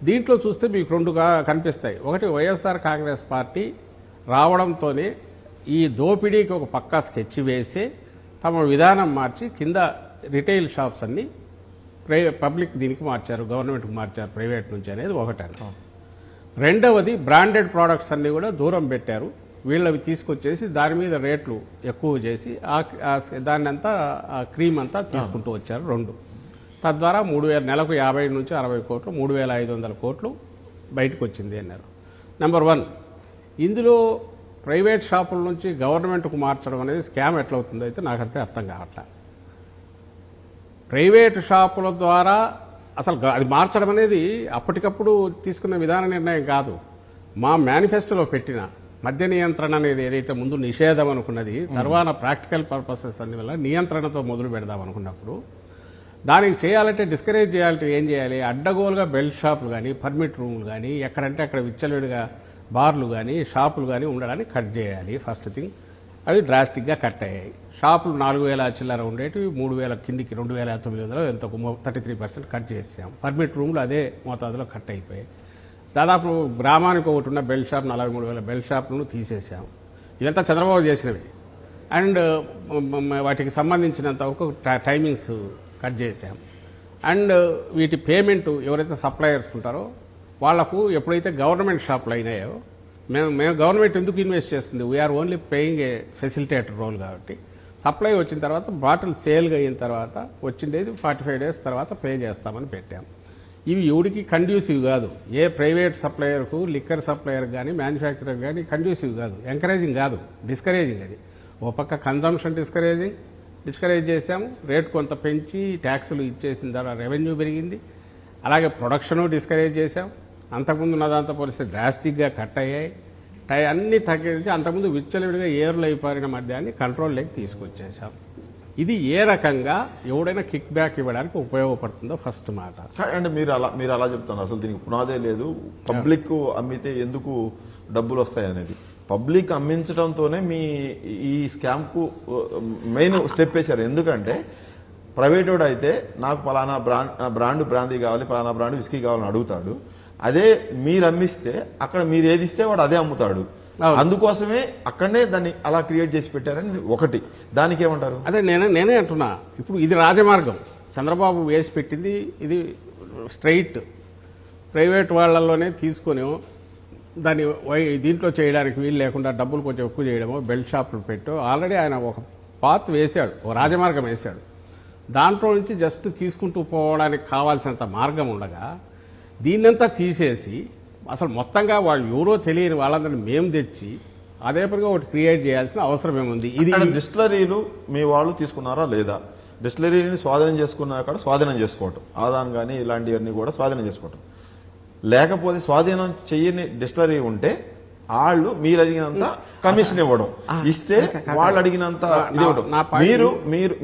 దీంట్లో చూస్తే మీకు రెండుగా కనిపిస్తాయి. ఒకటి, వైఎస్ఆర్ కాంగ్రెస్ పార్టీ రావడంతోనే ఈ దోపిడీకి ఒక పక్కా స్కెచ్ వేసి తమ విధానం మార్చి కింద రిటైల్ షాప్స్ అన్ని పబ్లిక్ దీనికి మార్చారు, గవర్నమెంట్కి మార్చారు ప్రైవేట్ నుంచి అనేది ఒకటి. రెండవది, బ్రాండెడ్ ప్రోడక్ట్స్ అన్నీ కూడా దూరం పెట్టారు. వీళ్ళవి తీసుకొచ్చేసి దాని మీద రేట్లు ఎక్కువ చేసి దాన్ని అంతా క్రీమ్ అంతా తీసుకుంటూ వచ్చారు. రెండు, తద్వారా 3,000 నెలకు 50 నుంచి 60 కోట్లు 3,500 కోట్లు బయటకు వచ్చింది అన్నారు. నెంబర్ 1, ఇందులో ప్రైవేట్ షాపుల నుంచి గవర్నమెంట్కు మార్చడం అనేది స్కామ్ ఎట్లవుతుందో అయితే నాకైతే అర్థం కావట్లా. ప్రైవేటు షాపుల ద్వారా అసలు అది మార్చడం అనేది అప్పటికప్పుడు తీసుకున్న విధాన నిర్ణయం కాదు. మా మేనిఫెస్టోలో పెట్టిన మద్య నియంత్రణ అనేది ఏదైతే ముందు నిషేధం అనుకున్నది, తర్వాత ప్రాక్టికల్ పర్పసెస్ అన్ని వల్ల నియంత్రణతో మొదలు పెడదాం అనుకున్నప్పుడు దానికి చేయాలంటే డిస్కరేజ్ చేయాలంటే ఏం చేయాలి? అడ్డగోలుగా బెల్ట్ షాపులు కానీ, పర్మిట్ రూములు కానీ, ఎక్కడంటే అక్కడ విచ్చలవిడిగా బార్లు కానీ, షాపులు కానీ ఉండడానికి కట్ చేయాలి. ఫస్ట్ థింగ్, అవి డ్రాస్టిక్గా కట్ అయ్యాయి. షాపులు 4,000 చిల్లర ఉండేటివి 3,000 కిందికి 2,900 ఎంతో 33% కట్ చేసాం. పర్మిట్ రూములు అదే మోతాదులో కట్ అయిపోయాయి. దాదాపు గ్రామానికి ఒకటి ఉన్న బెల్ట్ షాప్ 43,000 బెల్ట్ షాపులను తీసేసాం. ఇవంతా చంద్రబాబు చేసినవి. అండ్ వాటికి సంబంధించినంత వరకు టైమింగ్స్ కట్ చేసాం. అండ్ వీటి పేమెంట్ ఎవరైతే సప్లయర్స్ ఉంటారో వాళ్లకు ఎప్పుడైతే గవర్నమెంట్ షాపులు అయినాయో, మేము గవర్నమెంట్ ఎందుకు ఇన్వెస్ట్ చేస్తుంది? We're only paying a facilitator role. కాబట్టి సప్లై వచ్చిన తర్వాత బాటిల్ సేల్గా అయిన తర్వాత వచ్చిండేది 45 డేస్ తర్వాత పే చేస్తామని పెట్టాం. ఇవి ఎవరికి కండ్యూసివ్ కాదు. ఏ ప్రైవేట్ సప్లయర్కు, లిక్కర్ సప్లయర్ కానీ, మ్యానుఫ్యాక్చరర్ కానీ కండ్యూసివ్ కాదు, ఎంకరేజింగ్ కాదు, డిస్కరేజింగ్. అది ఓ పక్క కన్జంప్షన్ డిస్కరేజ్ చేసాము, రేటు కొంత పెంచి ట్యాక్సులు ఇచ్చేసిన ద్వారా రెవెన్యూ పెరిగింది. అలాగే ప్రొడక్షను డిస్కరేజ్ చేసాం. అంతకుముందు ఉన్న దాంతో పోలిస్తే డ్రాస్టిక్గా కట్ అయ్యాయి. అన్నీ తగ్గించి అంతకుముందు విచ్చలవిడిగా ఏర్లు అయిపోయిన మద్యాన్ని కంట్రోల్లోకి తీసుకొచ్చేసాం. ఇది ఏ రకంగా ఎవడైనా కిక్ బ్యాక్ ఇవ్వడానికి ఉపయోగపడుతుందో ఫస్ట్ మాట. అంటే మీరు అలా చెప్తున్నారు, అసలు దీనికి పునాదే లేదు. పబ్లిక్ అమ్మితే ఎందుకు డబ్బులు వస్తాయి అనేది, పబ్లిక్ అమ్మించడంతోనే మీ ఈ స్కామ్కు మెయిన్ స్టెప్ వేశారు. ఎందుకంటే ప్రైవేట్ వాడు అయితే నాకు పలానా బ్రాండ్ బ్రాందీ కావాలి, పలానా బ్రాండ్ విస్కీ కావాలని అడుగుతాడు. అదే మీరు అమ్మిస్తే అక్కడ మీరు ఏది ఇస్తే వాడు అదే అమ్ముతాడు. అందుకోసమే అక్కడనే దాన్ని అలా క్రియేట్ చేసి పెట్టారని ఒకటి. దానికి ఏమంటారు? అదే నేనే అంటున్నా. ఇప్పుడు ఇది రాజమార్గం చంద్రబాబు వేసి పెట్టింది. ఇది స్ట్రైట్ ప్రైవేట్ వాళ్ళల్లోనే తీసుకొని దాన్ని దీంట్లో చేయడానికి వీలు లేకుండా డబ్బులు కొంచెం ఎక్కువ చేయడమో, బెల్ట్ షాపులు పెట్టో ఆల్రెడీ ఆయన ఒక పాత్ వేశాడు, ఒక రాజమార్గం వేశాడు. దాంట్లో నుంచి జస్ట్ తీసుకుంటూ పోవడానికి కావాల్సినంత మార్గం ఉండగా దీన్నంతా తీసేసి అసలు మొత్తంగా వాళ్ళు ఎవరో తెలియని వాళ్ళందరినీ మేము తెచ్చి అదేపటిగా ఒకటి క్రియేట్ చేయాల్సిన అవసరం ఏముంది? ఇది డిస్టిలరీలు మీ వాళ్ళు తీసుకున్నారా లేదా? డిస్టిలరీని స్వాధీనం చేసుకున్నాక స్వాధీనం చేసుకోవటం, ఆదాన్ కానీ ఇలాంటివన్నీ కూడా స్వాధీనం చేసుకోవటం. లేకపోతే స్వాధీనం చెయ్యని డిస్టిలరీ ఉంటే వాళ్ళు మీరు అడిగినంత కమిషన్ ఇవ్వడం, ఇస్తే వాళ్ళు అడిగినంత ఇది ఇవ్వడం.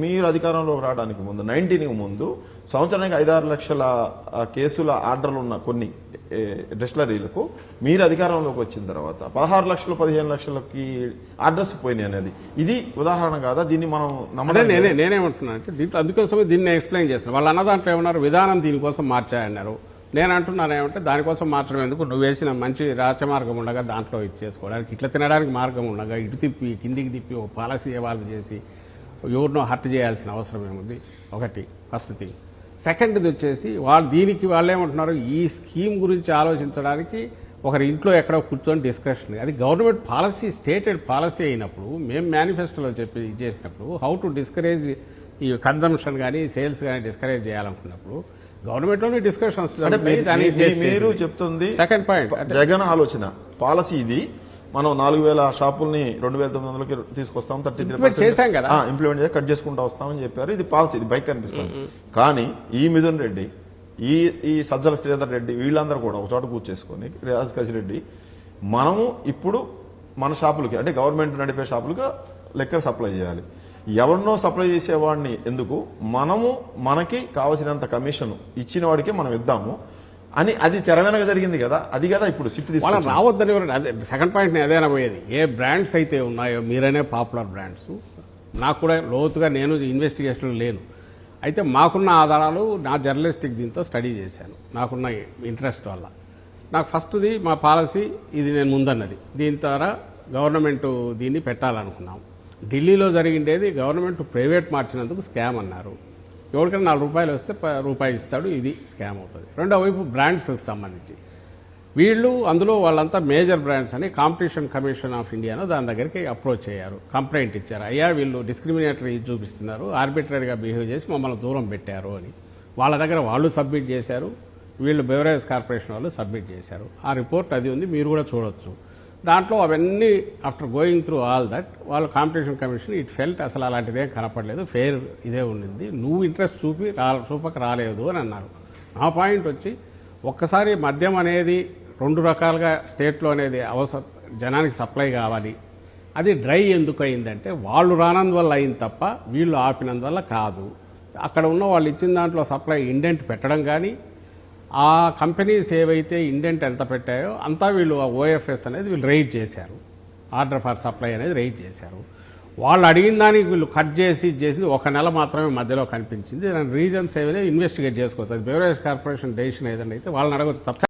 మీరు అధికారంలోకి రావడానికి ముందు 19 ముందు సంవత్సరానికి 5-6 లక్షల కేసుల ఆర్డర్లు ఉన్న కొన్ని డిస్టిలరీలకు మీరు అధికారంలోకి వచ్చిన తర్వాత 16 లక్షలు 15 లక్షలకి ఆర్డర్స్ పోయినాయి అనేది ఇది ఉదాహరణ కాదా? దీన్ని మనం నేనేమంటున్నా అంటే దీంట్లో అందుకోసమే దీన్ని ఎక్స్ప్లెయిన్ చేస్తాను. వాళ్ళు అన్న దాంట్లో ఏమన్నారు, విధానం దీనికోసం మార్చాయన్నారు. నేను అంటున్నాను ఏమంటే దానికోసం మార్చడం ఎందుకు? నువ్వు వేసిన మంచి రాచమార్గం ఉండగా దాంట్లో ఇచ్చేసుకోవడానికి, ఇట్లా తినడానికి మార్గం ఉండగా ఇటు తిప్పి కిందికి తిప్పి ఓ పాలసీ ఎవాల్వ్ చేసి ఎవరినో హర్ట్ చేయాల్సిన అవసరం ఏముంది? ఒకటి ఫస్ట్ థింగ్. సెకండ్ది వచ్చేసి దీనికి వాళ్ళు ఏమంటున్నారు, ఈ స్కీమ్ గురించి ఆలోచించడానికి ఒకరి ఇంట్లో ఎక్కడో కూర్చొని డిస్కషన్. అది గవర్నమెంట్ పాలసీ, స్టేటెడ్ పాలసీ అయినప్పుడు మేము మేనిఫెస్టోలో చెప్పి చేసినప్పుడు హౌ టు డిస్కరేజ్ ఈ కన్జంప్షన్ కానీ సేల్స్ కానీ డిస్కరేజ్ చేయాలనుకున్నప్పుడు గవర్నమెంట్లోనే డిస్కషన్స్. మీరు చెప్తుంది సెకండ్ పాయింట్, జగన్ ఆలోచన పాలసీ ఇది. మనం 4,000 షాపుల్ని 2,900కి తీసుకొస్తాం, 33% ఇంప్లిమెంట్ చేసి కట్ చేసుకుంటూ వస్తామని చెప్పారు. ఇది పాలసీ, ఇది బైక్ కనిపిస్తుంది. కానీ ఈ మిథున్ రెడ్డి, ఈ సజ్జల శ్రీధర్ రెడ్డి వీళ్ళందరూ కూడా ఒక చోట కూర్చేసుకొని కసిరెడ్డి మనము ఇప్పుడు మన షాపులకి అంటే గవర్నమెంట్ నడిపే షాపులుగా లెక్కర్ సప్లై చేయాలి. ఎవరినో సప్లై చేసేవాడిని ఎందుకు, మనకి కావాల్సినంత కమిషన్ ఇచ్చిన వాడికి మనం ఇద్దాము అని అది తెర వెనక జరిగింది కదా. అది కదా ఇప్పుడు సిట్ తీసుకుని రావద్దని. అదే సెకండ్ పాయింట్ అదేనా పోయేది. ఏ బ్రాండ్స్ అయితే ఉన్నాయో మీరనే పాపులర్ బ్రాండ్స్, నాకు కూడా లోతుగా నేను ఇన్వెస్టిగేషన్లో లేను, అయితే మాకున్న ఆధారాలు నా జర్నలిస్టిక్ దీంతో స్టడీ చేశాను, నాకున్న ఇంట్రెస్ట్ వల్ల. నాకు ఫస్ట్ది మా పాలసీ ఇది, నేను ముందన్నది దీని ద్వారా గవర్నమెంట్ దీన్ని పెట్టాలనుకున్నాం. ఢిల్లీలో జరిగిండేది గవర్నమెంట్ ప్రైవేట్ మార్చినందుకు స్కామ్ అన్నారు. ఎవరికైనా ₹4 వస్తే రూపాయి ఇస్తాడు, ఇది స్కామ్ అవుతుంది. రెండో వైపు బ్రాండ్స్కి సంబంధించి వీళ్ళు అందులో వాళ్ళంతా మేజర్ బ్రాండ్స్ అని కాంపిటీషన్ కమిషన్ ఆఫ్ ఇండియాను దాని దగ్గరికి అప్రోచ్ అయ్యారు, కంప్లైంట్ ఇచ్చారు. అయ్యా వీళ్ళు డిస్క్రిమినేటరీ చూపిస్తున్నారు, ఆర్బిట్రరీగా బిహేవ్ చేసి మమ్మల్ని దూరం పెట్టారు అని. వాళ్ళ దగ్గర వాళ్ళు సబ్మిట్ చేశారు, వీళ్ళు బెవరేజ్ కార్పొరేషన్ వాళ్ళు సబ్మిట్ చేశారు. ఆ రిపోర్ట్ అది ఉంది, మీరు కూడా చూడొచ్చు. దాంట్లో అవన్నీ after going through all that వాళ్ళు కాంపిటీషన్ కమిషన్ ఇట్ ఫెల్ట్ అసలు అలాంటిదేం కనపడలేదు, ఫెయిర్ ఇదే ఉండింది, నువ్వు ఇంట్రెస్ట్ చూపక రాలేదు అని అన్నారు. నా పాయింట్ వచ్చి ఒక్కసారి మద్యం అనేది 2 రకాలుగా స్టేట్లో అనేది జనానికి సప్లై కావాలి. అది డ్రై ఎందుకు అయిందంటే వాళ్ళు రానందువల్ల అయింది తప్ప వీళ్ళు ఆపినందువల్ల కాదు. అక్కడ ఉన్న వాళ్ళు ఇచ్చిన దాంట్లో సప్లై ఇండెంట్ పెట్టడం కానీ, ఆ కంపెనీస్ ఏవైతే ఇండెంట్ ఎంత పెట్టాయో అంతా వీళ్ళు ఆ ఓఎఫ్ఎస్ అనేది వీళ్ళు రైజ్ చేశారు, ఆర్డర్ ఫర్ సప్లై అనేది రైజ్ చేశారు. వాళ్ళు అడిగిన దానికి వీళ్ళు కట్ చేసింది 1 నెల మాత్రమే మధ్యలో కనిపించింది. దాని రీజన్స్ ఏవైనా ఇన్వెస్టిగేట్ చేసుకోవచ్చు. అది బెవరేజ్ కార్పొరేషన్ డెసిషన్ ఏదైనా అయితే వాళ్ళని అడగవచ్చు తప్ప